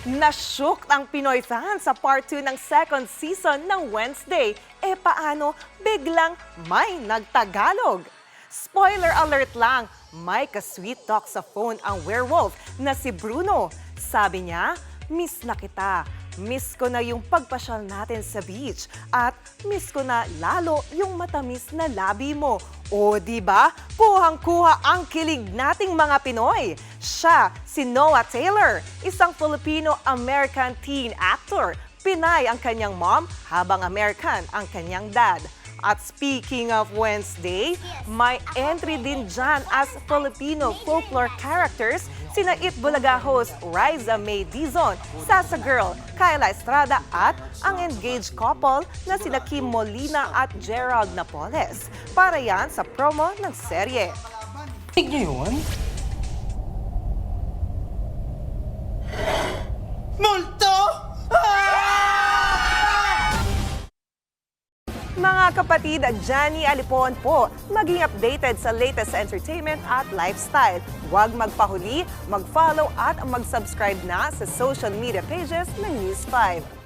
Nashook ang Pinoy fans sa part 2 ng second season ng Wednesday. Paano biglang may nagtagalog? Spoiler alert lang, may ka-sweet talk sa phone ang werewolf na si Bruno. Sabi niya, miss na kita. Miss ko na yung pagpasyal natin sa beach at miss ko na lalo yung matamis na labi mo. O di ba? Kuhang-kuha ang kilig nating mga Pinoy. Siya si Noah Taylor, isang Filipino-American teen actor. Pinay ang kanyang mom habang American ang kanyang dad. At speaking of Wednesday, may entry din dyan as Filipino folklore characters sina It Bulaga host Riza May Dizon, Sasa Girl, Kyla Estrada at ang engaged couple na sina Kim Molina at Gerald Napoles. Para yan sa promo ng serye. Tignan yun? Multo! Mga kapatid, Johnny Alipon po, maging updated sa latest entertainment at lifestyle. Huwag magpahuli, mag-follow at mag-subscribe na sa social media pages ng News 5.